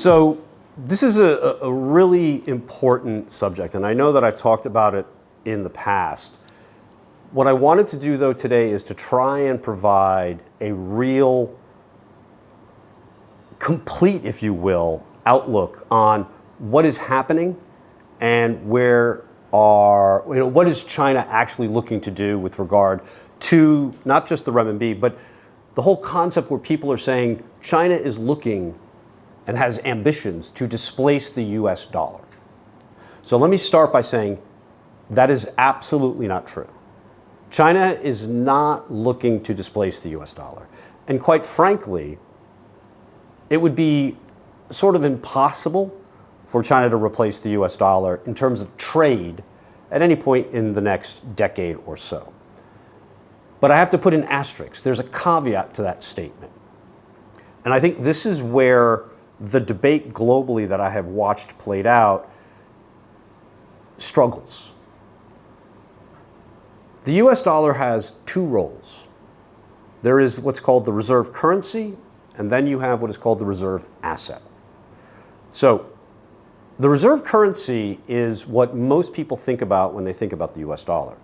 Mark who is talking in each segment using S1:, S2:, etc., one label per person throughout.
S1: So this is a really important subject, and I know that I've talked about it in the past. What I wanted to do, though, today is to try and provide a real, complete, if you will, outlook on what is happening and what is China actually looking to do with regard to not just the RMB, but the whole concept where people are saying China is looking and has ambitions to displace the US dollar. So let me start by saying that is absolutely not true. China is not looking to displace the US dollar. And quite frankly, it would be sort of impossible for China to replace the US dollar in terms of trade at any point in the next decade or so. But I have to put an asterisk. There's a caveat to that statement. And I think this is where the debate globally that I have watched played out struggles. The US dollar has two roles. There is what's called the reserve currency, and then you have what is called the reserve asset. So the reserve currency is what most people think about when they think about the US dollar.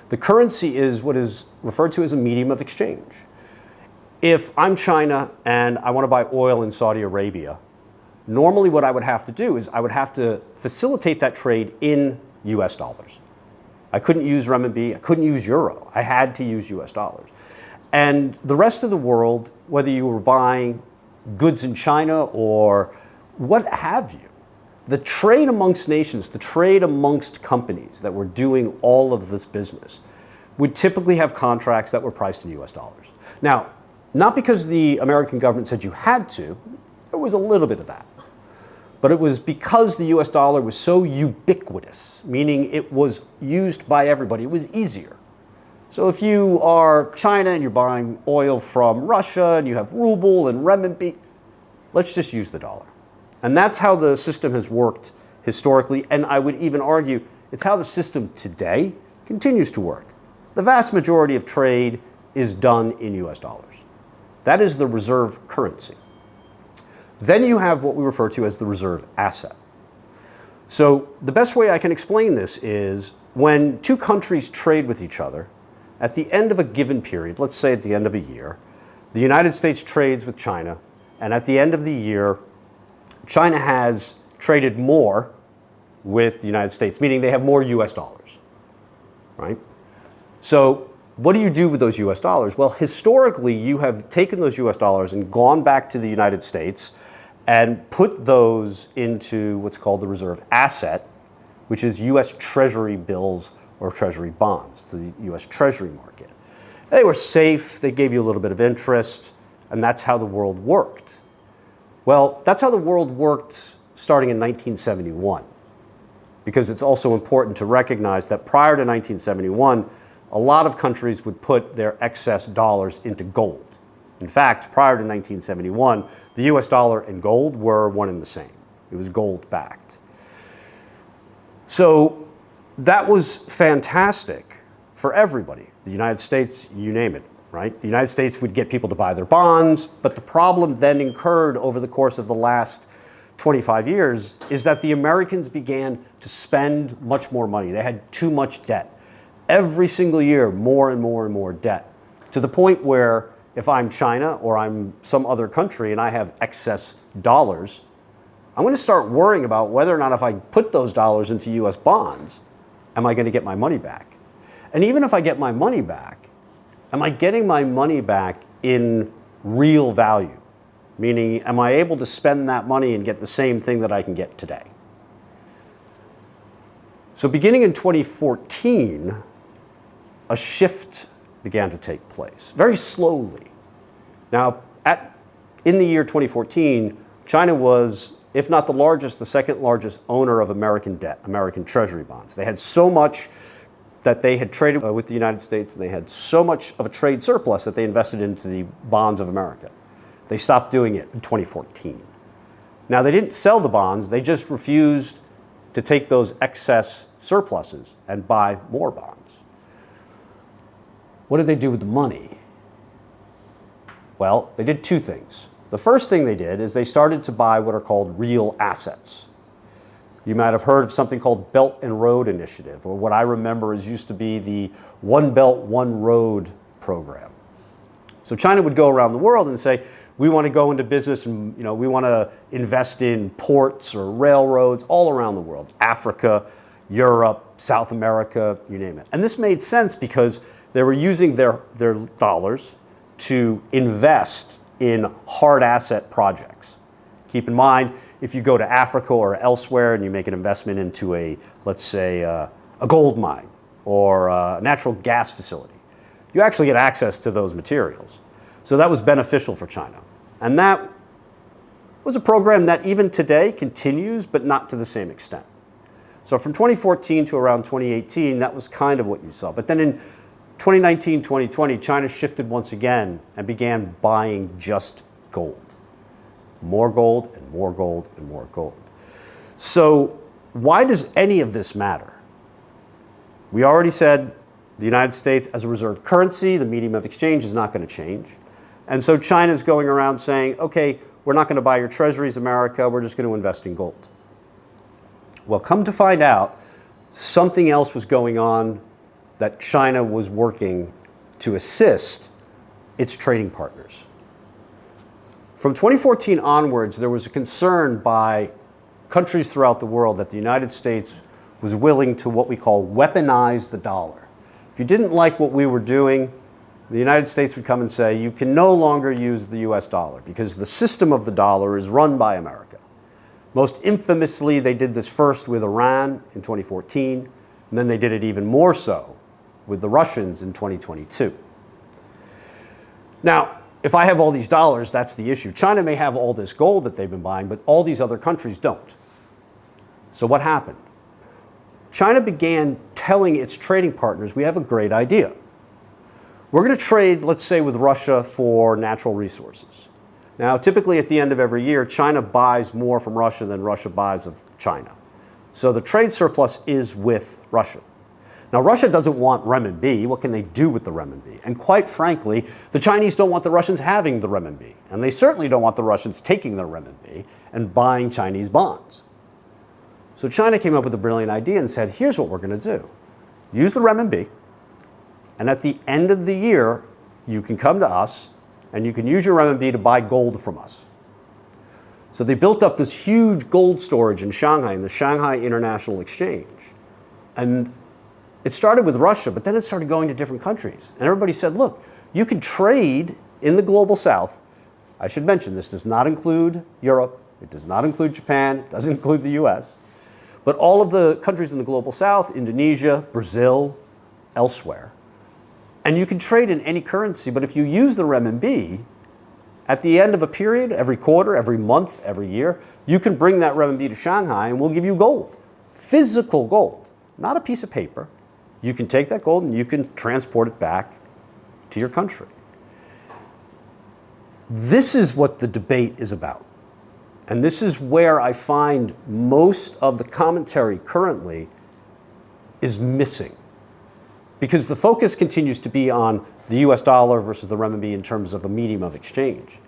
S1: The currency is what is referred to as a medium of exchange. If I'm China and I want to buy oil in Saudi Arabia, normally what I would have to do is I would have to facilitate that trade in US dollars. I couldn't use RMB, I couldn't use euro. I had to use US dollars. And the rest of the world, whether you were buying goods in China or what have you, the trade amongst nations, the trade amongst companies that were doing all of this business would typically have contracts that were priced in US dollars. Now, not because the American government said you had to, there was a little bit of that. But it was because the US dollar was so ubiquitous, meaning it was used by everybody. It was easier. So if you are China and you're buying oil from Russia and you have ruble and renminbi, let's just use the dollar. And that's how the system has worked historically, and I would even argue it's how the system today continues to work. The vast majority of trade is done in US dollars. That is the reserve currency. Then you have what we refer to as the reserve asset. So the best way I can explain this is when two countries trade with each other, at the end of a given period, let's say at the end of a year, the United States trades with China, and at the end of the year, China has traded more with the United States, meaning they have more US dollars, right? So what do you do with those US dollars? Well, historically, you have taken those US dollars and gone back to the United States and put those into what's called the reserve asset, which is US Treasury bills or Treasury bonds, to the US Treasury market. They were safe, they gave you a little bit of interest, and that's how the world worked. Well, that's how the world worked starting in 1971, because it's also important to recognize that prior to 1971, a lot of countries would put their excess dollars into gold. In fact, prior to 1971, the US dollar and gold were one and the same. It was gold backed. So that was fantastic for everybody. The United States, you name it, right? The United States would get people to buy their bonds, but the problem then incurred over the course of the last 25 years is that the Americans began to spend much more money. They had too much debt. Every single year, more and more and more debt, to the point where if I'm China or I'm some other country and I have excess dollars, I'm going to start worrying about whether or not if I put those dollars into US bonds, am I going to get my money back? And even if I get my money back, am I getting my money back in real value? Meaning, am I able to spend that money and get the same thing that I can get today? So beginning in 2014, a shift began to take place, very slowly. Now, in the year 2014, China was, if not the largest, the second largest owner of American debt, American Treasury bonds. They had so much that they had traded with the United States, and they had so much of a trade surplus that they invested into the bonds of America. They stopped doing it in 2014. Now, they didn't sell the bonds, they just refused to take those excess surpluses and buy more bonds. What did they do with the money? Well, they did two things. The The first thing they did is they started to buy what are called real assets. You might have heard of something called Belt and Road Initiative, or what I remember is used to be the One Belt, One Road program. So China would go around the world and say, we want to go into business and we want to invest in ports or railroads all around the world, Africa, Europe, South America, you name it. And this made sense because they were using their dollars to invest in hard asset projects. Keep in mind, if you go to Africa or elsewhere and you make an investment into let's say, a gold mine or a natural gas facility, you actually get access to those materials. So that was beneficial for China. And that was a program that even today continues, but not to the same extent. So from 2014 to around 2018, that was kind of what you saw. But then in 2019, 2020, China shifted once again and began buying just gold. More gold and more gold and more gold. So why does any of this matter? We already said the United States as a reserve currency, the medium of exchange is not going to change. And so China's going around saying, okay, we're not going to buy your treasuries, America, we're just going to invest in gold. Well, come to find out, something else was going on that China was working to assist its trading partners. From 2014 onwards, there was a concern by countries throughout the world that the United States was willing to what we call weaponize the dollar. If you didn't like what we were doing, the United States would come and say, you can no longer use the US dollar because the system of the dollar is run by America. Most infamously, they did this first with Iran in 2014, and then they did it even more so with the Russians in 2022. Now, if I have all these dollars, that's the issue. China may have all this gold that they've been buying, but all these other countries don't. So what happened? China began telling its trading partners, we have a great idea. We're going to trade, let's say, with Russia for natural resources. Now, typically at the end of every year, China buys more from Russia than Russia buys of China. So the trade surplus is with Russia. Now, Russia doesn't want RMB. What can they do with the RMB? And quite frankly, the Chinese don't want the Russians having the RMB. And they certainly don't want the Russians taking the RMB and buying Chinese bonds. So China came up with a brilliant idea and said, here's what we're going to do. Use the RMB. And at the end of the year, you can come to us and you can use your RMB to buy gold from us. So they built up this huge gold storage in Shanghai, in the Shanghai International Exchange. And it started with Russia, but then it started going to different countries. And everybody said, look, you can trade in the global south. I should mention, this does not include Europe. It does not include Japan. It doesn't include the US. But all of the countries in the global south, Indonesia, Brazil, elsewhere. And you can trade in any currency, but if you use the renminbi, at the end of a period, every quarter, every month, every year, you can bring that renminbi to Shanghai and we'll give you gold. Physical gold, not a piece of paper. You can take that gold and you can transport it back to your country. This is what the debate is about. And this is where I find most of the commentary currently is missing. Because the focus continues to be on the US dollar versus the renminbi in terms of a medium of exchange.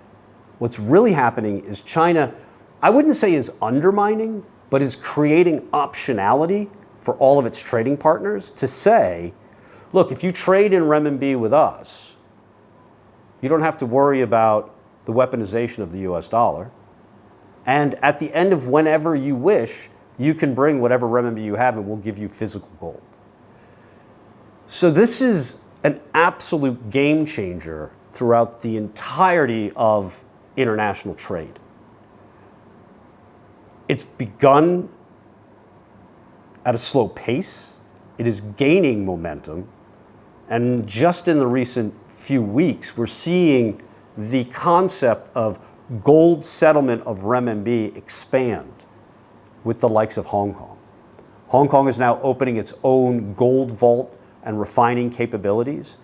S1: What's really happening is China, I wouldn't say is undermining, but is creating optionality for all of its trading partners to say, look, if you trade in renminbi with us, you don't have to worry about the weaponization of the US dollar. And at the end of whenever you wish, you can bring whatever renminbi you have and we'll give you physical gold. So this is an absolute game changer throughout the entirety of international trade. It's begun at a slow pace. It is gaining momentum. And just in the recent few weeks, we're seeing the concept of gold settlement of renminbi expand with the likes of Hong Kong. Hong Kong is now opening its own gold vault and refining capabilities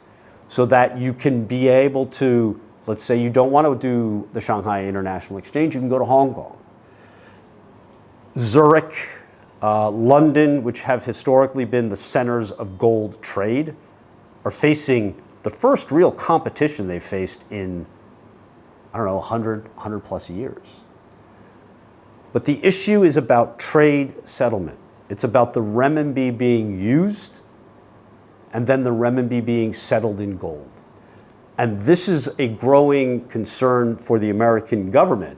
S1: so that you can be able to, let's say you don't want to do the Shanghai International Exchange, you can go to Hong Kong. Zurich, London, which have historically been the centers of gold trade, are facing the first real competition they faced in I don't know, 100 plus years. But the issue is about trade settlement. It's about the renminbi being used and then the renminbi being settled in gold. And this is a growing concern for the American government,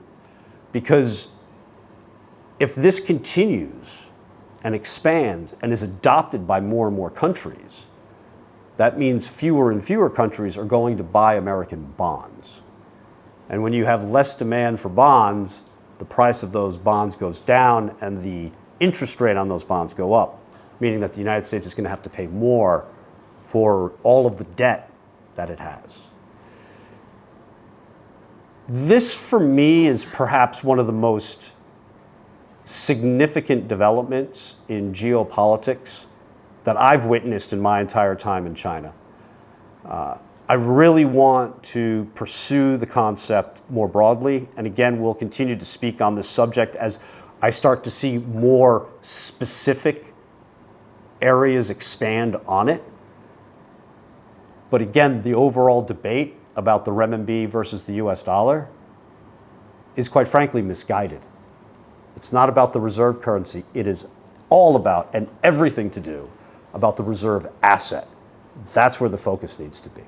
S1: because if this continues and expands and is adopted by more and more countries, that means fewer and fewer countries are going to buy American bonds. And when you have less demand for bonds, the price of those bonds goes down and the interest rate on those bonds go up, meaning that the United States is going to have to pay more for all of the debt that it has. This, for me, is perhaps one of the most significant developments in geopolitics that I've witnessed in my entire time in China. I really want to pursue the concept more broadly, and again, we'll continue to speak on this subject as I start to see more specific areas expand on it. But again, the overall debate about the renminbi versus the US dollar is quite frankly misguided. It's not about the reserve currency. It is all about, and everything to do, about the reserve asset. That's where the focus needs to be.